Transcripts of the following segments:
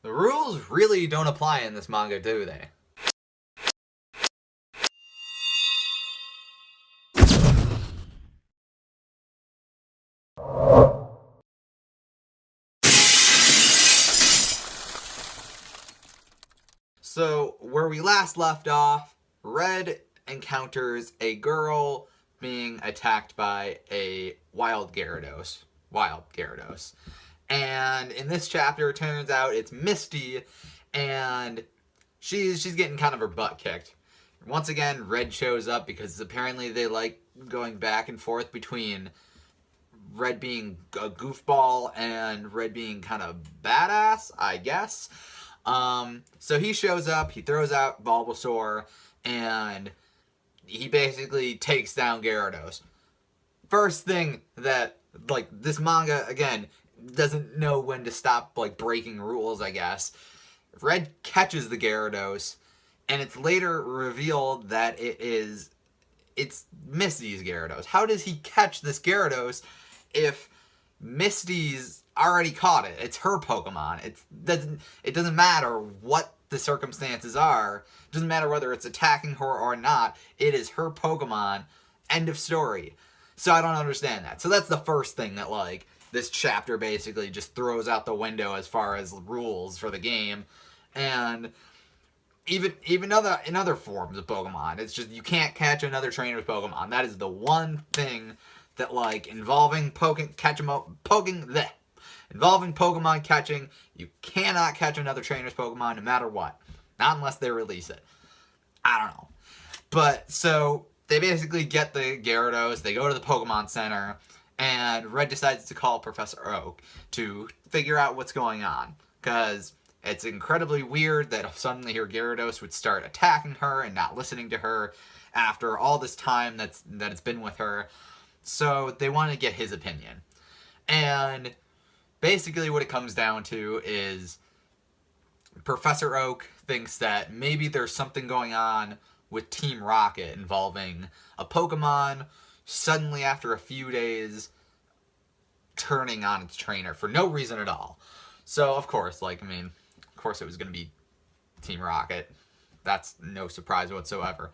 The rules really don't apply in this manga, do they? So, where we last left off, Red encounters a girl being attacked by a wild Gyarados. And in this chapter, it turns out it's Misty, and she's getting kind of her butt kicked. Once again, Red shows up because apparently they like going back and forth between Red being a goofball and Red being kind of badass, I guess. So he shows up, he throws out Bulbasaur, and he basically takes down Gyarados. First thing that, like, this manga, again, doesn't know when to stop, like, breaking rules, I guess. Red catches the Gyarados, and it's later revealed that it's Misty's Gyarados. How does he catch this Gyarados if Misty's already caught it? It's her Pokemon. It doesn't matter what the circumstances are. It doesn't matter whether it's attacking her or not. It is her Pokemon. End of story. So I don't understand that. So that's the first thing that, like, this chapter basically just throws out the window as far as rules for the game. And even in other forms of Pokemon, it's just you can't catch another trainer's Pokemon. That is the one thing that, like, involving Pokemon catching, you cannot catch another trainer's Pokemon no matter what. Not unless they release it. I don't know. But, so, they basically get the Gyarados, they go to the Pokemon Center, and Red decides to call Professor Oak to figure out what's going on. Because it's incredibly weird that suddenly her Gyarados would start attacking her and not listening to her after all this time that it's been with her. So they want to get his opinion. And basically what it comes down to is Professor Oak thinks that maybe there's something going on with Team Rocket involving a Pokemon suddenly after a few days turning on its trainer for no reason at all. So, of course, of course it was going to be Team Rocket. That's no surprise whatsoever.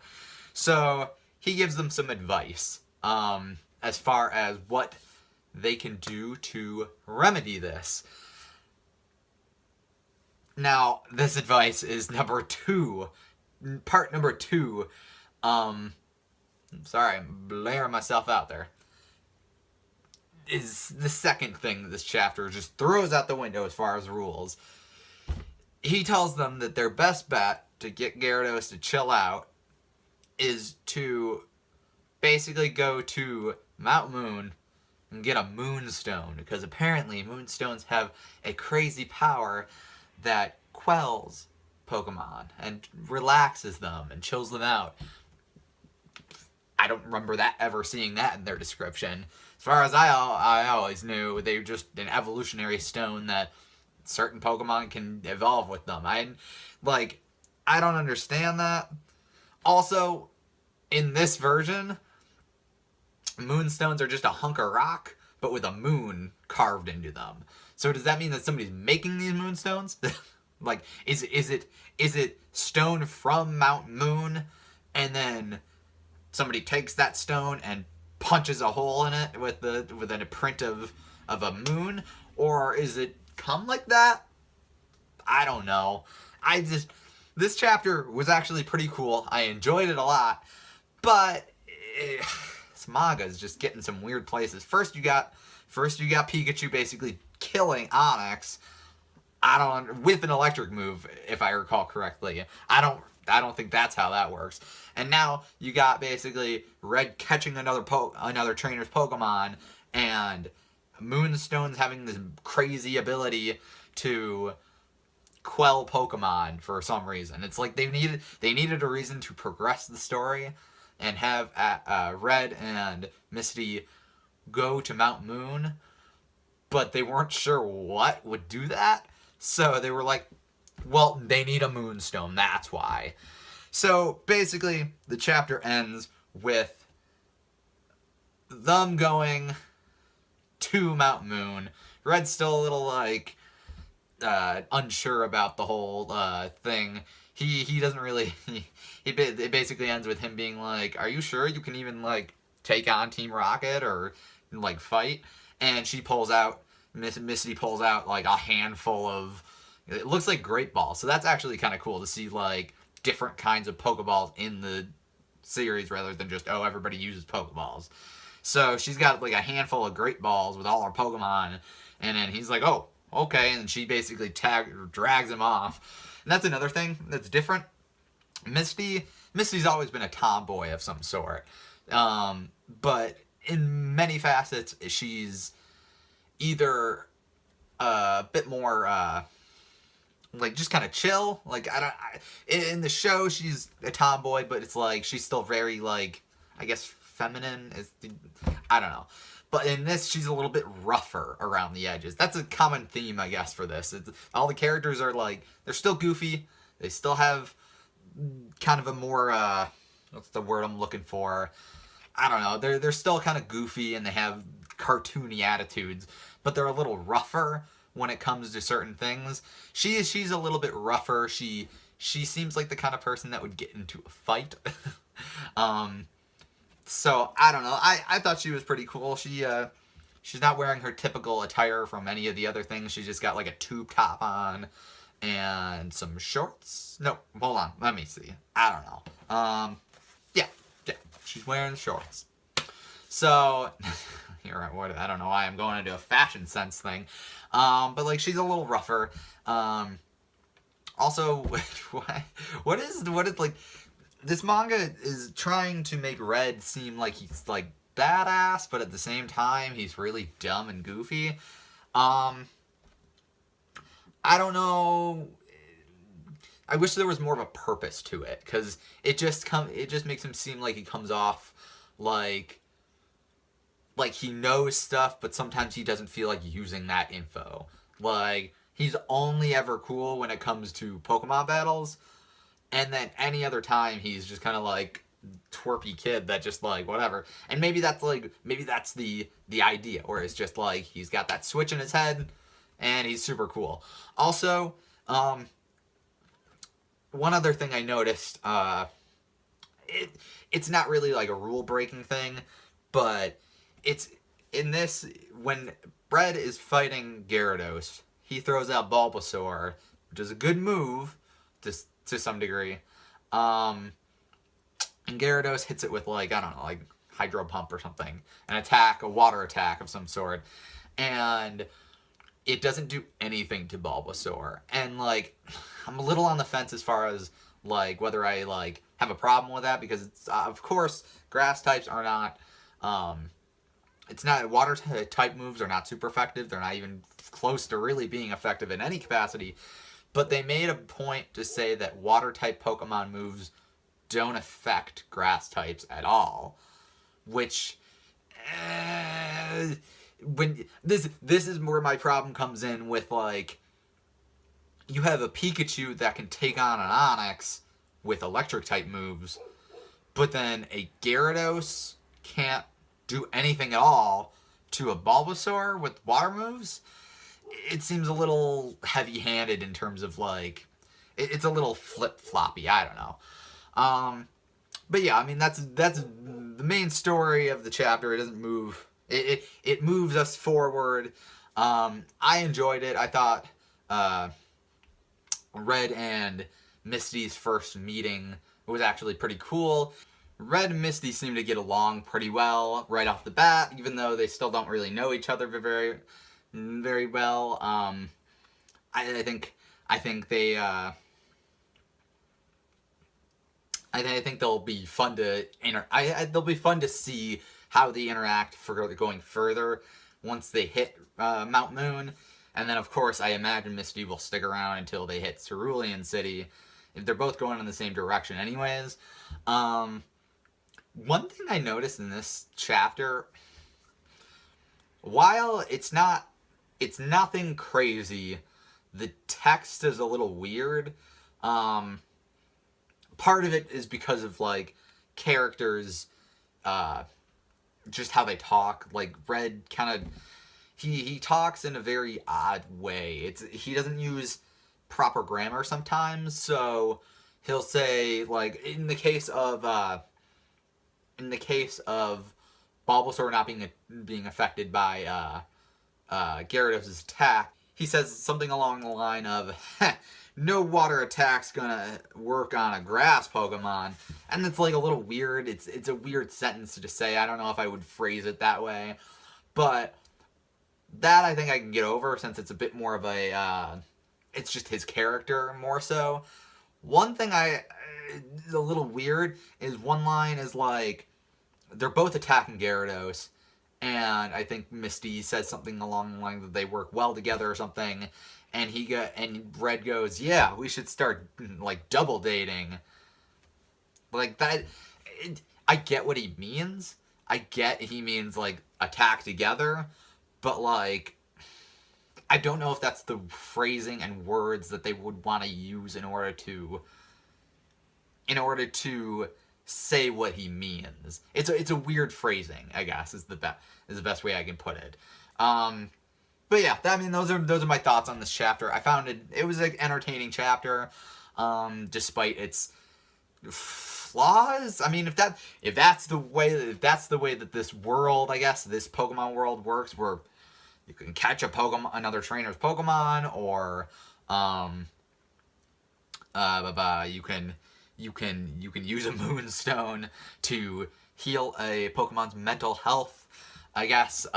So, he gives them some advice as far as what they can do to remedy this. Now, this advice is part number two. Sorry, I'm blaring myself out there. Is the second thing that this chapter just throws out the window as far as rules. He tells them that their best bet to get Gyarados to chill out is to basically go to Mount Moon and get a Moonstone, because apparently Moonstones have a crazy power that quells Pokemon and relaxes them and chills them out. I don't remember ever seeing that in their description. As far as I always knew, they were just an evolutionary stone that certain Pokemon can evolve with them. I don't understand that. Also, in this version, Moonstones are just a hunk of rock, but with a moon carved into them. So does that mean that somebody's making these Moonstones? Like, is it stone from Mount Moon, and then somebody takes that stone and punches a hole in it with a print of a moon? Or is it come like that? I don't know. This chapter was actually pretty cool. I enjoyed it a lot, but this manga is just getting some weird places. First you got Pikachu basically killing Onix. With an electric move, if I recall correctly. I don't think that's how that works. And now you got basically Red catching another trainer's Pokemon, and Moonstone's having this crazy ability to quell Pokemon for some reason. It's like they needed a reason to progress the story and have Red and Misty go to Mount Moon, but they weren't sure what would do that. So they were like, well, they need a Moonstone, that's why. So basically, the chapter ends with them going to Mount Moon. Red's still a little like, unsure about the whole thing. He doesn't really. It basically ends with him being like, "Are you sure you can even like take on Team Rocket or like fight?" And she pulls out. Misty pulls out like a handful of. It looks like great balls. So that's actually kind of cool to see like different kinds of Pokeballs in the series rather than just everybody uses Pokeballs. So she's got like a handful of great balls with all her Pokemon, and then he's like, "Oh, okay," and she basically drags him off. And that's another thing that's different. Misty's always been a tomboy of some sort, but in many facets, she's either a bit more like just kind of chill. Like in the show, she's a tomboy, but it's like she's still very like I guess feminine. I don't know. But in this, she's a little bit rougher around the edges. That's a common theme, I guess, for this. All the characters are like, they're still goofy. They still have kind of a more, what's the word I'm looking for? I don't know. They're still kind of goofy and they have cartoony attitudes, but they're a little rougher when it comes to certain things. She's a little bit rougher. She seems like the kind of person that would get into a fight. So I don't know. I thought she was pretty cool. She's not wearing her typical attire from any of the other things. She's just got like a tube top on and some shorts. No, hold on. Let me see. I don't know. Yeah. She's wearing shorts. So you're right. What? I don't know why I'm going into a fashion sense thing. But like she's a little rougher. Also, what is like. This manga is trying to make Red seem like he's like badass, but at the same time he's really dumb and goofy. I don't know. I wish there was more of a purpose to it, because it just makes him seem like he comes off like he knows stuff, but sometimes he doesn't feel like using that info. Like he's only ever cool when it comes to Pokemon battles. And then any other time, he's just kind of like twerpy kid that just like whatever. And maybe that's the idea, where it's just like he's got that switch in his head, and he's super cool. Also, one other thing I noticed, it's not really like a rule breaking thing, but it's in this when Red is fighting Gyarados, he throws out Bulbasaur, which is a good move to some degree. And Gyarados hits it with like, I don't know, like Hydro Pump or something. A water attack of some sort. And it doesn't do anything to Bulbasaur. And like, I'm a little on the fence as far as like whether I like have a problem with that, because it's, of course, grass types are not, it's not, water type moves are not super effective. They're not even close to really being effective in any capacity. But they made a point to say that water-type Pokemon moves don't affect grass types at all. Which, when this is where my problem comes in with, like, you have a Pikachu that can take on an Onix with electric-type moves, but then a Gyarados can't do anything at all to a Bulbasaur with water moves. It seems a little heavy-handed in terms of, like, it's a little flip-floppy, I don't know. But yeah, I mean, that's the main story of the chapter. It doesn't move, it moves us forward. I enjoyed it. I thought, Red and Misty's first meeting was actually pretty cool. Red and Misty seem to get along pretty well right off the bat, even though they still don't really know each other very well. I think they I think they'll be fun to they'll be fun to see how they interact for going further once they hit Mount Moon. And then, of course, I imagine Misty will stick around until they hit Cerulean City, if they're both going in the same direction anyways. One thing I noticed in this chapter, while it's nothing crazy, the text is a little weird. Part of it is because of, like, characters, just how they talk. Like, Red kind of, he talks in a very odd way. He doesn't use proper grammar sometimes, so he'll say, like, in the case of Bulbasaur not being affected by Gyarados' attack, he says something along the line of, no water attack's gonna work on a grass Pokemon. And it's like a little weird. It's a weird sentence to say. I don't know if I would phrase it that way. But that I think I can get over, since it's a bit more of a, it's just his character more so. One thing is a little weird is one line is like, they're both attacking Gyarados, and I think Misty says something along the line that they work well together or something, and Red goes, yeah, we should start, like, double dating. Like, that, I get what he means. I get he means, like, attack together, but, like, I don't know if that's the phrasing and words that they would want to use in order to say what he means. It's a weird phrasing, I guess, is the best way I can put it. But yeah, I mean, those are my thoughts on this chapter. I found it was an entertaining chapter, despite its flaws. I mean, if that's the way that this world, I guess, this Pokemon world works, where you can catch another trainer's Pokemon, or you can use a Moonstone to heal a Pokemon's mental health. I guess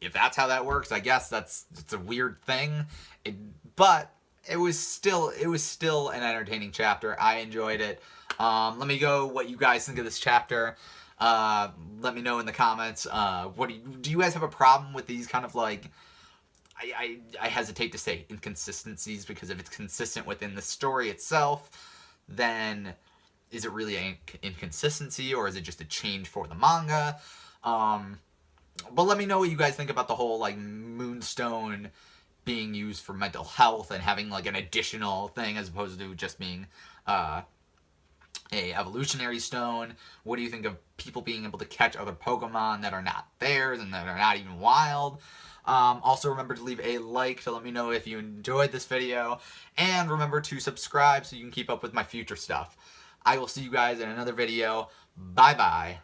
if that's how that works, I guess it's a weird thing. But it was still an entertaining chapter. I enjoyed it. Let me know what you guys think of this chapter. Let me know in the comments. Do you guys have a problem with these kind of, like, I hesitate to say inconsistencies, because if it's consistent within the story itself, then is it really an inconsistency, or is it just a change for the manga? But let me know what you guys think about the whole, like, Moonstone being used for mental health and having, like, an additional thing as opposed to just being a evolutionary stone. What do you think of people being able to catch other Pokemon that are not theirs and that are not even wild? Also, remember to leave a like to let me know if you enjoyed this video, and remember to subscribe so you can keep up with my future stuff. I will see you guys in another video. Bye bye.